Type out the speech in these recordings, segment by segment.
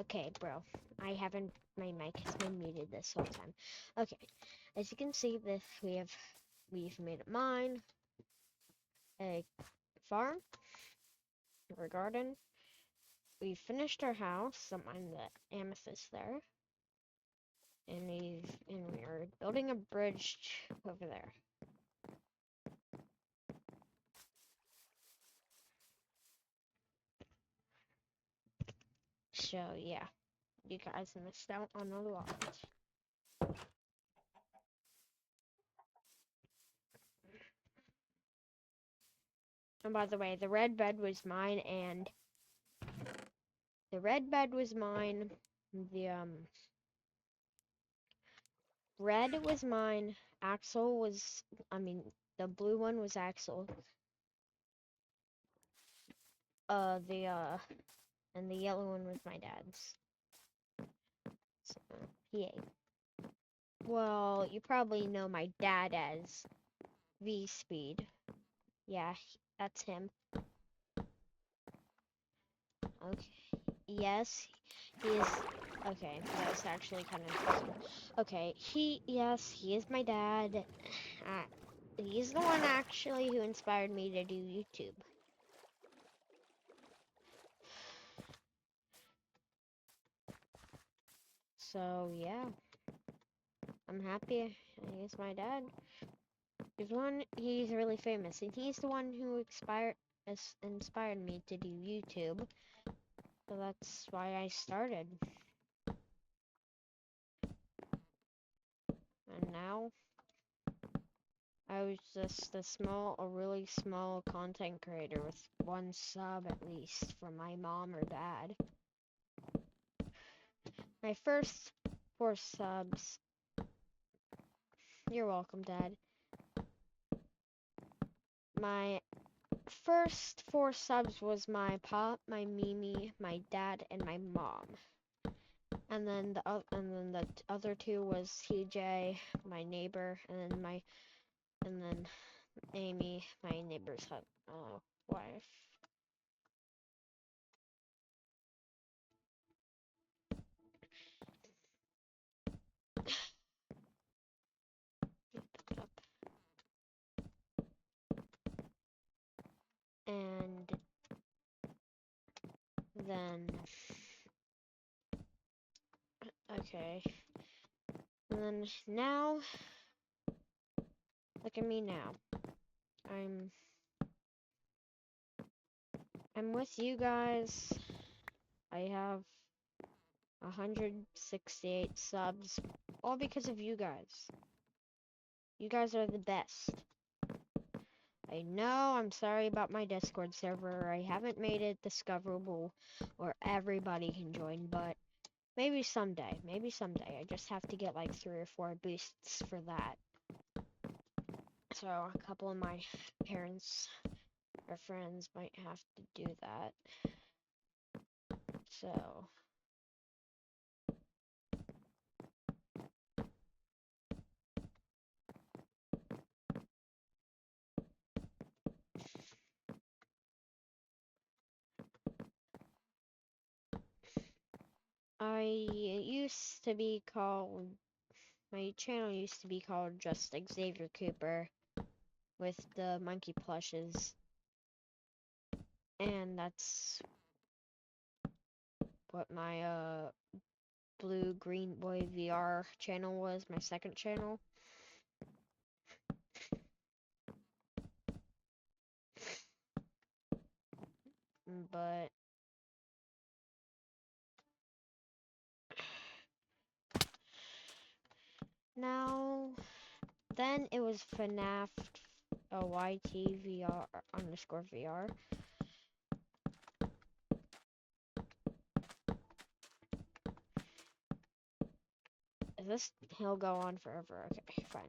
Okay, bro. I haven't. My mic has been muted this whole time. Okay, as you can see, we've made a mine, a farm, or garden. We've finished our house. So mine the amethyst there, and we are building a bridge over there. So yeah, you guys missed out on a lot. And by the way, the red bed was mine, and the red bed was mine. The red was mine. Axel was, I mean, the blue one was Axel. The and the yellow one was my dad's. So, yay. Well, you probably know my dad as V Speed. Yeah, that's him. Okay. Yes, he is. Okay, that's actually kind of interesting. Okay, yes, he is my dad. He's the one actually who inspired me to do YouTube. So yeah, I'm happy he's my dad. He's really famous, and he's the one who inspired me to do YouTube. So that's why I started. And now I was just a really small content creator with 1 sub at least from my mom or dad. My first 4 subs. You're welcome, Dad. My first 4 subs was my pop, my Mimi, my dad, and my mom. And then the other 2 was CJ, my neighbor, and then Amy, my neighbor's wife. And then okay. And then now, look at me now. I'm with you guys. I have 168 subs, all because of you guys. You guys are the best. I know, I'm sorry about my Discord server. I haven't made it discoverable where everybody can join, but maybe someday. Maybe someday. I just have to get like 3 or 4 boosts for that. So a couple of my parents or friends might have to do that. So my channel used to be called Just Xavier Cooper with the monkey plushes. And that's what my Blue Green Boy VR channel was, my second channel. But now, then it was FNAF YT VR_VR. He'll go on forever. Okay, fine.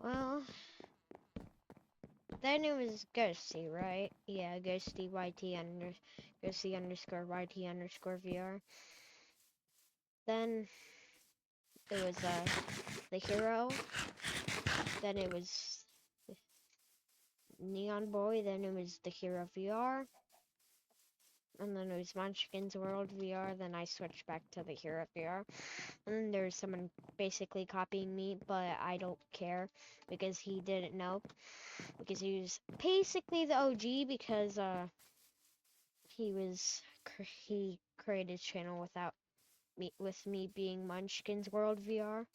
Well, then it was Ghosty, right? Yeah, Ghosty YT under Ghosty underscore YT underscore VR. Then it was the hero. Then it was Neon Boy. Then it was the hero VR. And then it was Munchkin's World VR. Then I switched back to the hero VR. And then there's someone basically copying me, but I don't care because he didn't know. Because he was basically the OG because he created his channel without me being Munchkin's World VR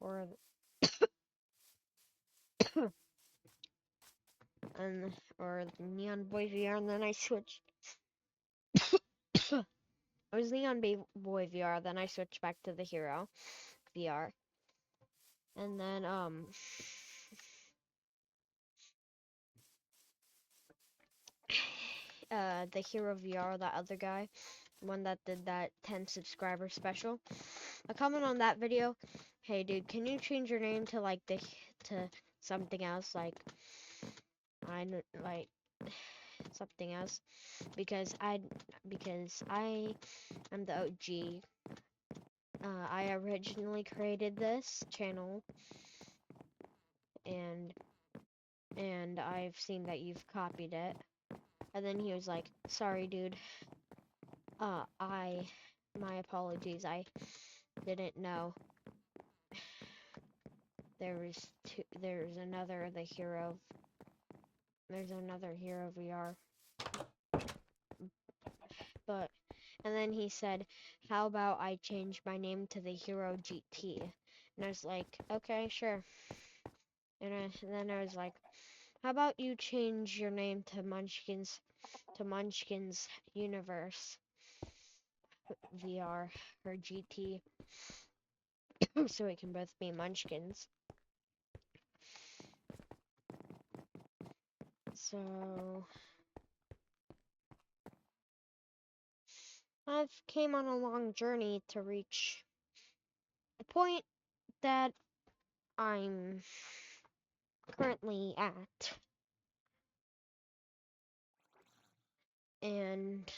or or Neon Boy VR, and then I switched. It was Neon Boy VR, then I switched back to the Hero VR, and then the Hero VR, that other guy, one that did that 10 subscriber special. I comment on that video. Hey dude, can you change your name to like to something else, like like something else, because I am the OG. I originally created this channel, and I've seen that you've copied it. And then he was like, "Sorry, dude. My apologies. I didn't know there's another hero. There's another hero VR." But and then he said, "How about I change my name to the Hero GT?" And I was like, "Okay, sure." And then I was like, "How about you change your name to Munchkin's Universe VR or GT, so it can both be Munchkins?" So I've came on a long journey to reach the point that I'm currently at, and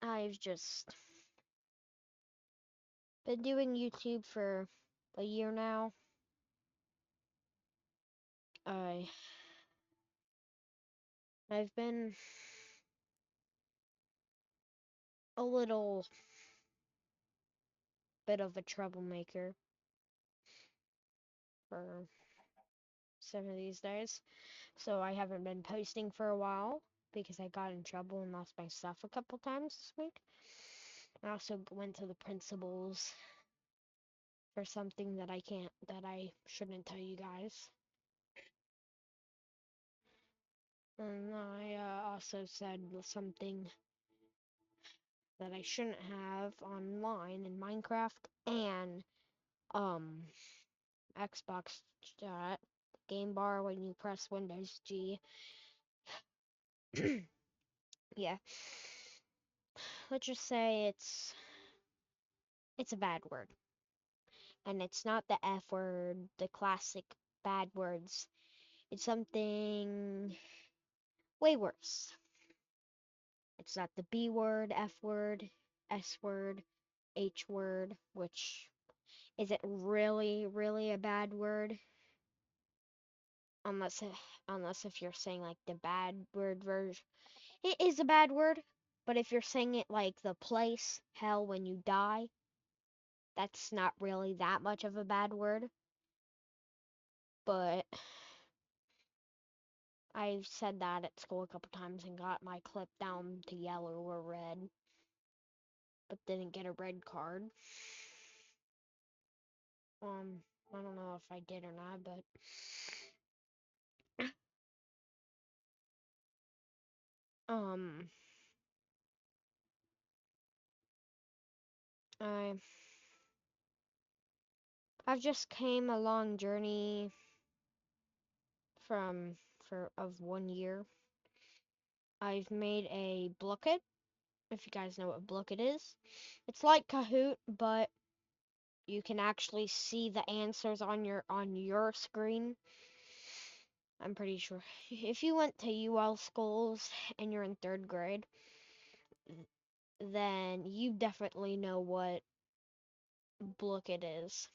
I've just been doing YouTube for a year now. I I've been a little bit of a troublemaker for some of these days, so I haven't been posting for a while because I got in trouble and lost my stuff a couple times this week. I also went to the principal's for something that I shouldn't tell you guys. And I also said something that I shouldn't have online in Minecraft and Xbox chat game bar when you press Windows G. Yeah. Let's just say it's a bad word. And it's not the F word, the classic bad words. It's something way worse. It's not the B word, F word, S word, H word, which is it really, really a bad word? Unless if you're saying like the bad word version. It is a bad word, but if you're saying it like the place, hell when you die, that's not really that much of a bad word. But I've said that at school a couple times and got my clip down to yellow or red, but didn't get a red card. I don't know if I did or not, but um, I I've just came a long journey of 1 year. I've made a blocket if you guys know what Blooket is. It's like Kahoot, but you can actually see the answers on your screen. I'm pretty sure. If you went to UL schools and you're in 3rd grade, then you definitely know what Blooket is.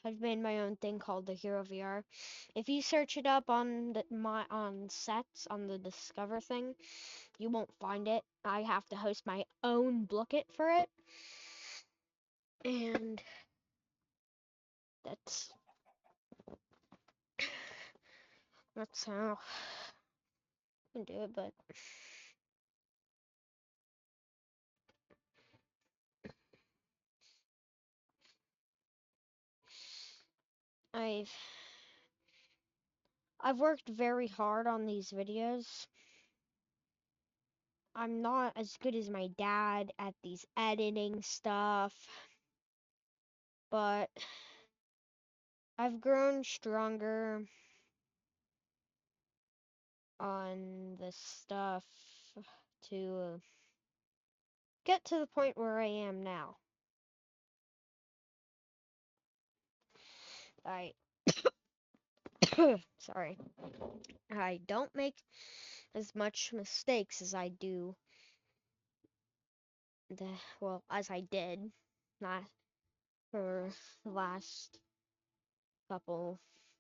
I've made my own thing called the Hero VR. If you search it up on on sets on the Discover thing, you won't find it. I have to host my own Blooket for it, and that's how I can do it. But I've I've worked very hard on these videos. I'm not as good as my dad at these editing stuff, but I've grown stronger on this stuff to get to the point where I am now. I sorry. I don't make as much mistakes as I do as I did not for the last couple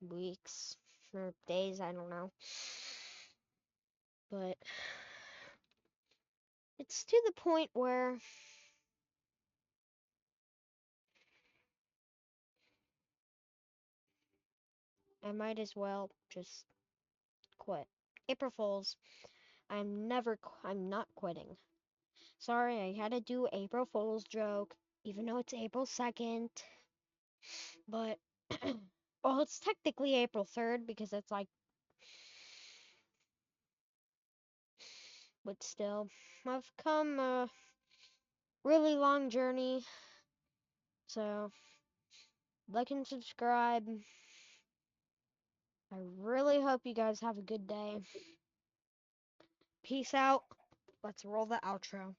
weeks or days, I don't know. But it's to the point where I might as well just quit. April Fools. I'm not quitting. Sorry, I had to do April Fool's joke, even though it's April 2nd. But, well, it's technically April 3rd because it's like, but still, I've come a really long journey. So, like and subscribe. I really hope you guys have a good day. Peace out. Let's roll the outro.